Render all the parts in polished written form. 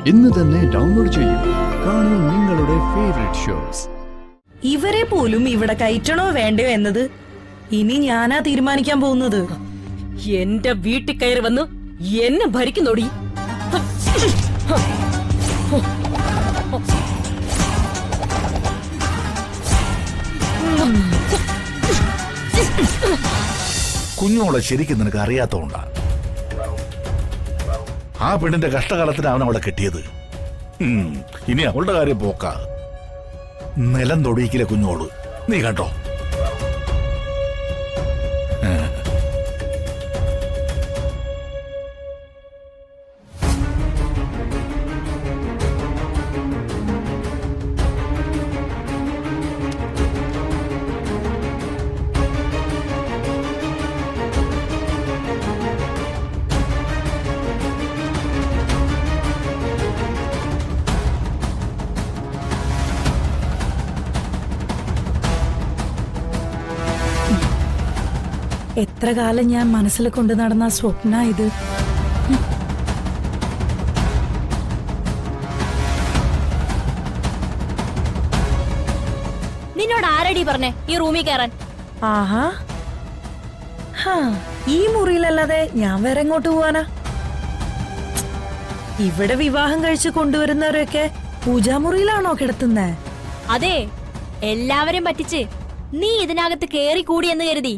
ഇന്ന് തന്നെ ഡൗൺലോഡ് ചെയ്യൂ. കാണൂ നിങ്ങളുടെ ഫേവറേറ്റ് ഷോസ്. ഇവരെ പോലും ഇവിടെ കയറ്റണോ വേണ്ടയോ എന്നത് ഇനി ഞാനാ തീരുമാനിക്കാൻ പോകുന്നത്. എന്റെ വീട്ടിൽ കയറി വന്ന് എന്നെ ഭരിക്കുന്നോടി. കുഞ്ഞോളെ ശരിക്കും നിനക്ക് അറിയാത്തോണ്ടാ. ആ പെണ്ണിന്റെ കഷ്ടകാലത്തിന് അവൻ അവളെ കെട്ടിയത്. ഇനി അവളുടെ കാര്യം പോക്ക. നിലം തൊടിയിക്കില്ല കുഞ്ഞോള്, നീ കണ്ടോ? എത്ര കാലം ഞാൻ മനസ്സിൽ കൊണ്ടു നടന്ന സ്വപ്ന ഇത്. നിന്നോട് ആരടി പറഞ്ഞേ ഈ റൂമിൽ കയറാൻ? ആഹാ, ഈ മുറിയിലല്ലാതെ ഞാൻ വേറെ എങ്ങോട്ട് പോവാനാ? ഇവിടെ വിവാഹം കഴിച്ച് കൊണ്ടുവരുന്നവരൊക്കെ പൂജാമുറിയിലാണോ കിടത്തുന്നേ? അതെ, എല്ലാവരെയും പറ്റിച്ച് നീ ഇതിനകത്ത് കേറി കൂടിയെന്ന് കരുതി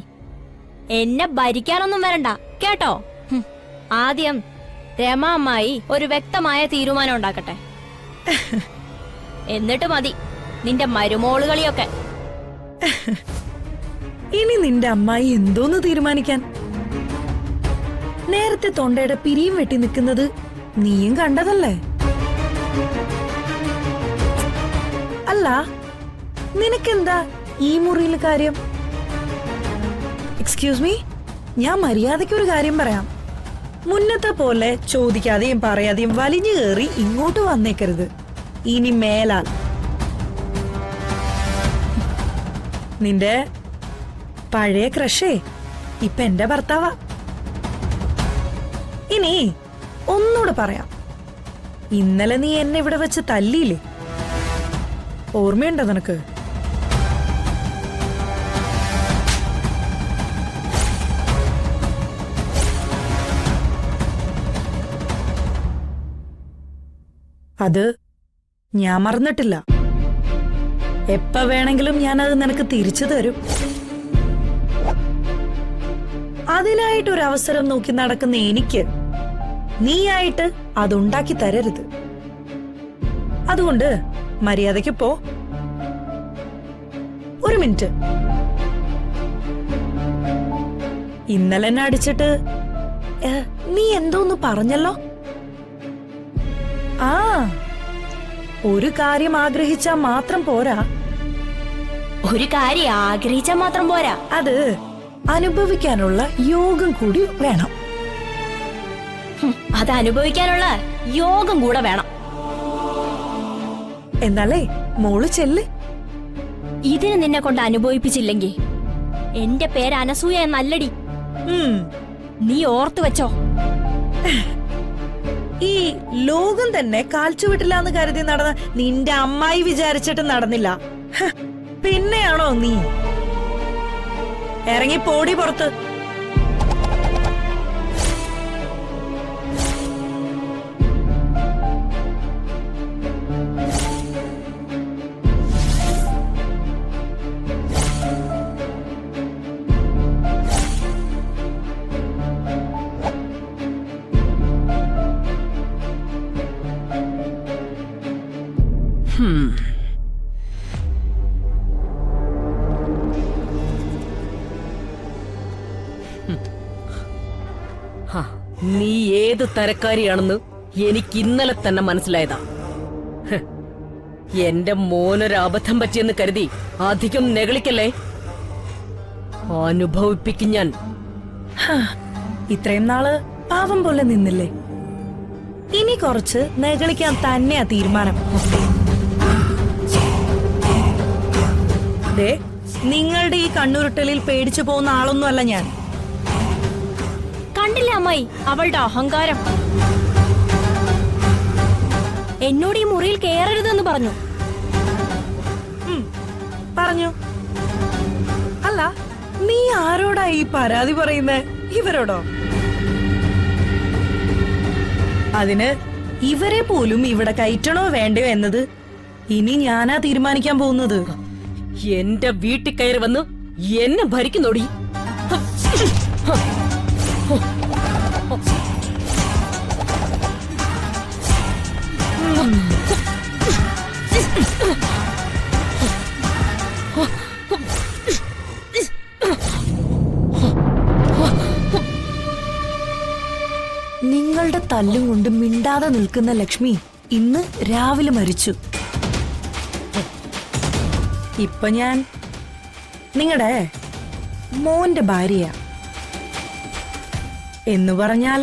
എന്നെ ഭരിക്കാനൊന്നും വരണ്ട കേട്ടോ. ആദ്യം രമ അമ്മായി ഒരു വ്യക്തമായ തീരുമാനം ഉണ്ടാക്കട്ടെ, എന്നിട്ട് മതി നിന്റെ മരുമോളുകളിയൊക്കെ. ഇനി നിന്റെ അമ്മായി എന്തോന്ന് തീരുമാനിക്കാൻ? നേരത്തെ തൊണ്ടയുടെ പിരിയും വെട്ടി നിൽക്കുന്നത് നീയും കണ്ടതല്ലേ? അല്ല, നിനക്കെന്താ ഈ മുറിയിൽ കാര്യം? എക്സ്ക്യൂസ് മീ, ഞാൻ മര്യാദയ്ക്കൊരു കാര്യം പറയാം. മുന്നത്തെ പോലെ ചോദിക്കാതെയും പറയാതെയും വലിഞ്ഞു കയറി ഇങ്ങോട്ട് വന്നേക്കരുത് ഇനി മേലാൽ. നിന്റെ പഴയ ക്രഷേ ഇപ്പൊ എന്റെ ഭർത്താവാ. ഇനി ഒന്നുകൂടെ പറയാം, ഇന്നലെ നീ എന്നെ ഇവിടെ വെച്ച് തല്ലിയില്ലേ? ഓർമ്മയുണ്ടോ നിനക്ക്? അത് ഞാൻ മറന്നിട്ടില്ല. എപ്പ വേണമെങ്കിലും ഞാനത് നിനക്ക് തിരിച്ചു തരും. അതിനായിട്ടൊരവസരം നോക്കി നടക്കുന്ന എനിക്ക് നീയായിട്ട് അതുണ്ടാക്കി തരരുത്. അതുകൊണ്ട് മര്യാദയ്ക്ക് പോ. ഒരു മിനിറ്റ്, ഇന്നലെ എന്നെ അടിച്ചിട്ട് നീ എന്തോന്ന് പറഞ്ഞല്ലോ? ആ, ഒരു കാര്യം ആഗ്രഹിച്ചാ മാത്രം പോരാ. ഒരു കാര്യം ആഗ്രഹിച്ചാൽ മാത്രം പോരാ, അത് അനുഭവിക്കാനുള്ള യോഗം കൂടി വേണം. അത് അനുഭവിക്കാനുള്ള യോഗം കൂടെ വേണം. എന്നാലേ മോള് ചെല്ല്. ഇതിന് നിന്നെ കൊണ്ട് അനുഭവിപ്പിച്ചില്ലെങ്കിൽ എന്റെ പേര് അനസൂയ എന്നല്ലടി. നീ ഓർത്തു വെച്ചോ. ഈ ലോകം തന്നെ കാൽച്ചുവിട്ടില്ലാന്ന് കരുതി നടന്ന നിന്റെ അമ്മായി വിചാരിച്ചിട്ട് നടന്നില്ല. പിന്നെയാണോ നീ? ഇറങ്ങി പോടി പുറത്ത്. നീ ഏത് തരക്കാരിയാണെന്ന് എനിക്ക് ഇന്നലെ തന്നെ മനസ്സിലായതാ. എന്റെ മോനൊരു അബദ്ധം പറ്റിയെന്ന് കരുതി അധികം നെകളിക്കല്ലേ. അനുഭവിപ്പിക്കും ഞാൻ. ഇത്രയും നാള് പാവം പോലെ നിന്നില്ലേ? ഇനി കുറച്ച് നെകളിക്കാൻ തന്നെയാ തീരുമാനം. നിങ്ങളുടെ ഈ കണ്ണുരുട്ടലിൽ പേടിച്ചു പോകുന്ന ആളൊന്നുമല്ല ഞാൻ. കണ്ടില്ല അമ്മായി അവളുടെ അഹങ്കാരം. എന്നോട് ഈ മുറിയിൽ കയറരുതെന്ന് പറഞ്ഞു. പറഞ്ഞു. അല്ല, നീ ആരോടാ ഈ പരാതി പറയുന്നേ? ഇവരോടോ? അതിന് ഇവരെ പോലും ഇവിടെ കയറ്റണോ വേണ്ടയോ എന്നത് ഇനി ഞാനാ തീരുമാനിക്കാൻ പോകുന്നത്. എന്റെ വീട്ടിൽ കയറി വന്ന് എന്നെ ഭരിക്കുന്നോടി. നിങ്ങളുടെ തല്ലും കൊണ്ട് മിണ്ടാതെ നിൽക്കുന്ന ലക്ഷ്മി ഇന്ന് രാവിലെ മരിച്ചു. ഇപ്പൊ ഞാൻ നിങ്ങളുടെ മോന്റെ ഭാര്യയാ. എന്ന് പറഞ്ഞാൽ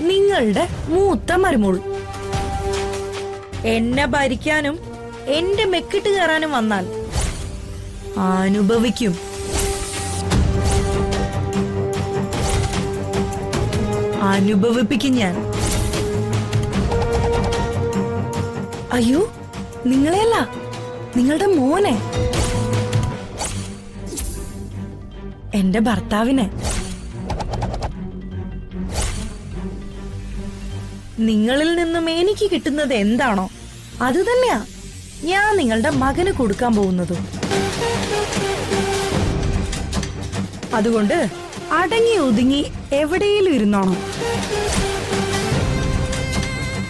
നിങ്ങളുടെ മൂത്ത മരുമോൾ. എന്നെ ഭരിക്കാനും എന്റെ മെക്കിട്ട് കയറാനും വന്നാൽ അനുഭവിക്കും. അനുഭവിപ്പിക്കും ഞാൻ. അയ്യോ, നിങ്ങളെയല്ല, നിങ്ങളുടെ മോനെ, എന്റെ ഭർത്താവിനെ. നിങ്ങളിൽ നിന്നും എനിക്ക് കിട്ടുന്നത് എന്താണോ അത് തന്നെയാ ഞാൻ നിങ്ങളുടെ മകന് കൊടുക്കാൻ പോകുന്നത്. അതുകൊണ്ട് അടങ്ങി ഒതുങ്ങി എവിടെയെങ്കിലും ഇരുന്നോണം.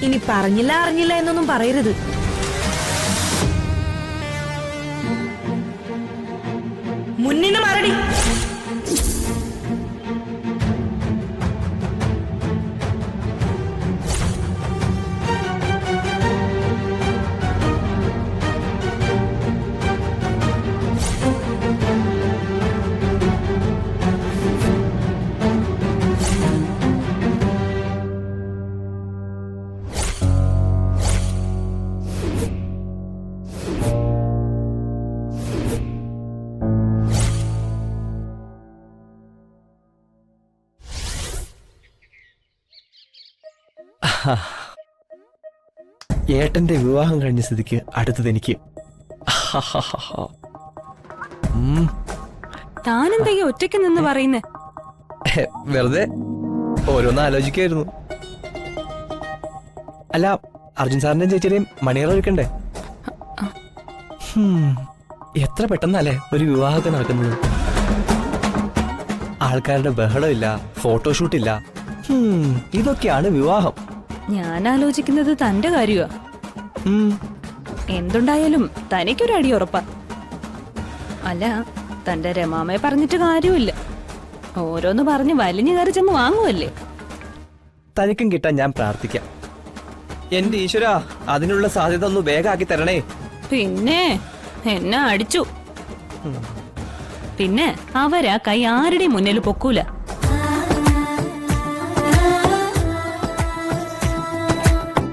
ഇനി പറഞ്ഞില്ല അറിഞ്ഞില്ല എന്നൊന്നും പറയരുത്. മുന്നിന്ന് മാറടി. ഏട്ടന്റെ വിവാഹം കഴിഞ്ഞ സ്ഥിതിക്ക് അടുത്തത് എനിക്ക്. താനെന്തെങ്കിലും ഒറ്റയ്ക്ക് നിന്ന് പറയുന്നേ? വെറുതെ ഓരോന്ന് ആലോചിക്കായിരുന്നു. അല്ല, അർജുൻ സാറിന്റെയും ചേച്ചിയുടെയും മണിയറ ഒരുക്കണ്ടേ? എത്ര പെട്ടെന്നല്ലേ ഒരു വിവാഹമൊക്കെ നടക്കുന്നത്. ആൾക്കാരുടെ ബഹളമില്ല, ഫോട്ടോഷൂട്ടില്ല. ഇതൊക്കെയാണ് വിവാഹം. ഞാൻ ആലോചിക്കുന്നത് തന്റെ കാര്യമാ. എന്തുണ്ടായാലും തനിക്കൊരു അടി ഉറപ്പാ. അല്ല, തന്റെ രമാമയെ പറഞ്ഞിട്ട് കാര്യമില്ല. ഓരോന്ന് പറഞ്ഞ് വലിഞ്ഞു കയറി ചെന്ന് വാങ്ങുമല്ലേ. തനിക്കും കിട്ടാൻ ഞാൻ പ്രാർത്ഥിക്കാം. എന്റെ ഈശ്വര, അതിനുള്ള സാധ്യത ഒന്ന് വേഗമാക്കി തരണേ. പിന്നെ എന്നെ അടിച്ചു. പിന്നെ അവരാ കൈ ആരുടെയും മുന്നിൽ പൊക്കൂല.